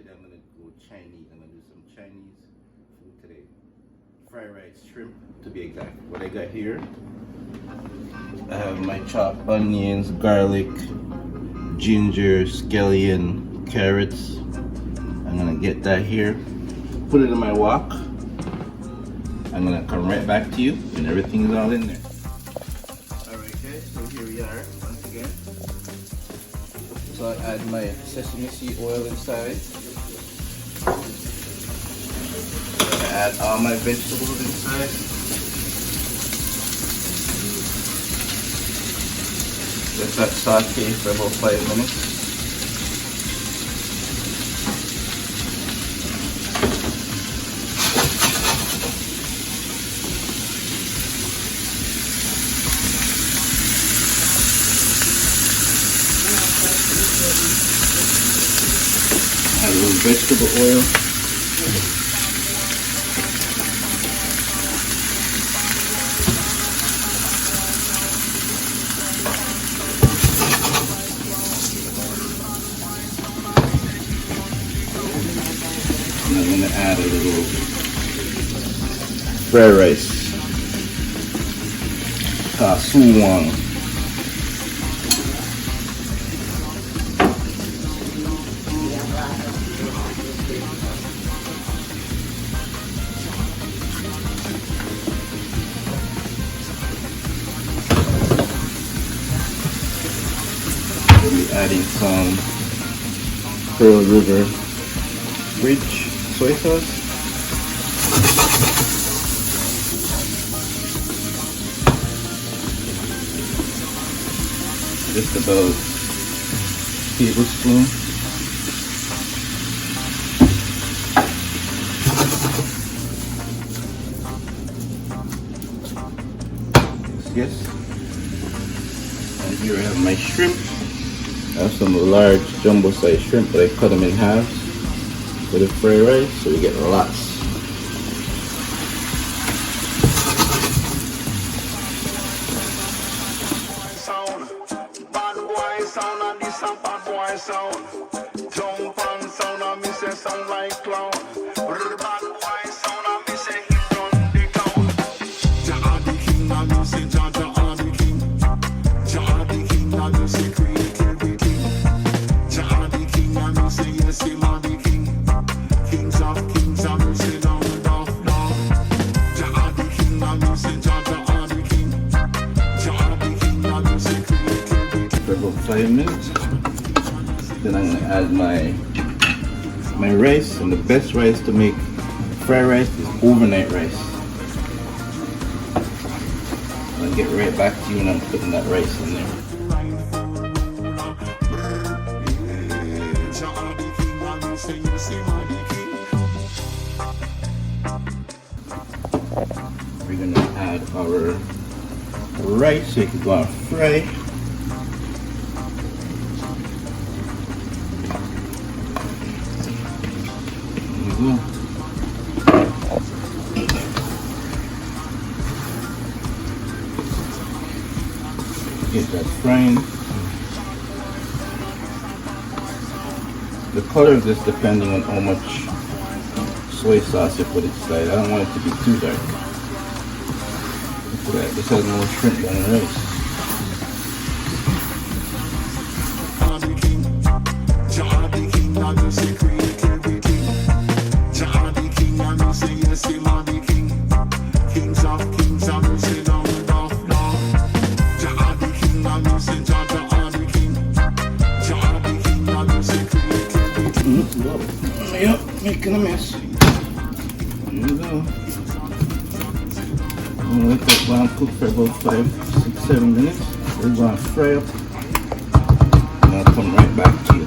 today I'm gonna go Chinese. I'm gonna do some Chinese food today. Fried rice, shrimp to be exact. What I got here, I have my chopped onions, garlic, ginger, scallion, carrots. I'm gonna get that here, put it in my wok. I'm gonna come right back to you and everything is all in there. Alright guys, so here we are once again. So I add my sesame seed oil inside. I add all my vegetables inside. Let that saute for about 5 minutes. Add a little vegetable oil. And I'm going to add a little fried rice. Suwang. We'll be adding some Pearl River Bridge soy sauce. Just about a tablespoon. Yes. And here I have my shrimp. I have some large jumbo size shrimp, but I cut them in half for the fried rice, so we get lots. Bad boy sound and this a bad boy sound. Jump and sound and me say sound like clown. Bad boy sound and me say he run the town. Jah are the king and me say Jah are the king. Jah are the king and me say create everything. Jah are the king and me say yes him are the king. Kings of kings and me say down down down. Jah are the king and me say Jah are the king. Jah are the king and me say create everything. For about 5 minutes. Then I'm gonna add my rice, and the best rice to make fried rice is overnight rice. I'll get right back to you when I'm putting that rice in there. We're gonna add our rice so it can go on fry. Get that frying. The color of this depending on how much soy sauce you put inside. I don't want it to be too dark. Look at that. This has no shrimp on the rice. Yep, making a mess. There you go. I'm gonna let that one cook for about 5, 6, 7 minutes. We're gonna fry up, and I'll come right back to you.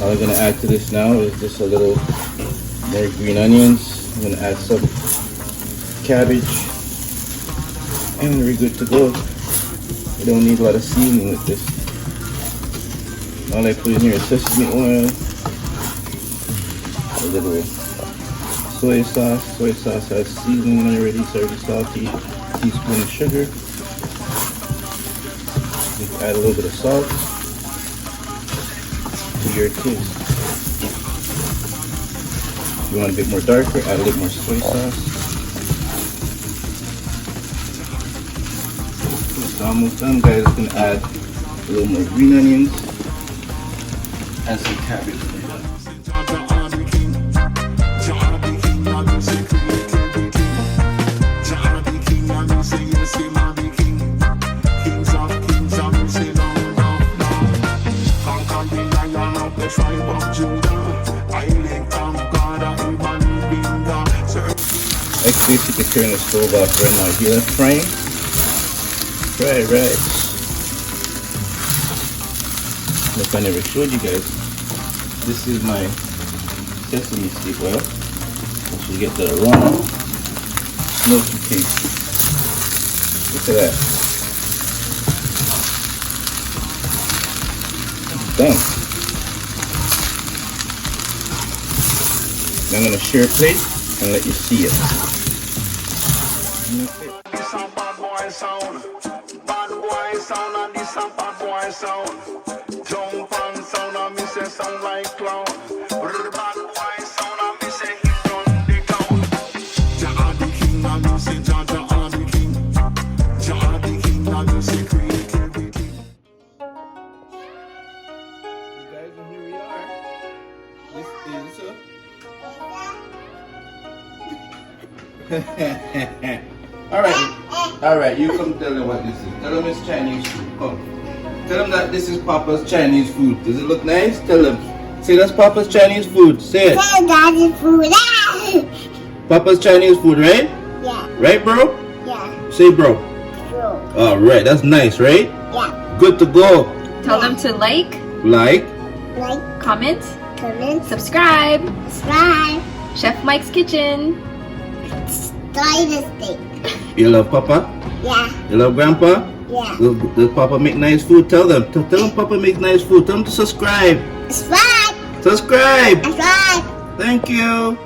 All I'm gonna add to this now is just a little more green onions. I'm gonna add some cabbage, and we're good to go. You don't need a lot of seasoning with this. All I put in here is sesame oil, a little soy sauce. Soy sauce has seasoning already, it's already salty. Teaspoon of sugar. You can add a little bit of salt to your taste. If you want a bit more darker, add a little more soy sauce. It's almost done, guys. You can add a little more green onions and some cabbage. Like this, you can turn the stove off right now. Hear that frying? Right. If I never showed you guys, this is my sesame seed oil. Once you get the aroma, smoky taste. Look at that. Done. Now I'm going to share a plate and let you see it. This a bad boy sound. Bad boy sound and this a bad boy sound. Jump and sound and me say sound like clown. Bad boy sound and me say he run the town. Jah are the king and me say Jah are the king. Jah are the king and me say create everything. You guys, and here we are. This is Alright, you come tell them what this is. Tell them it's Chinese food. Come. Tell them that this is Papa's Chinese food. Does it look nice? Tell them. Say that's Papa's Chinese food. Say it. Daddy's food. Papa's Chinese food, right? Yeah. Right, bro? Yeah. Say bro. True. Alright, that's nice, right? Yeah. Good to go. Tell them to like, Like. comment, Comment. subscribe. Subscribe. Chef Mike's Kitchen. Dynasty. You love Papa? Yeah. You love Grandpa? Yeah. Does Papa make nice food? Tell them. Tell them Papa makes nice food. Tell them to subscribe. Subscribe. Subscribe. Subscribe. Thank you.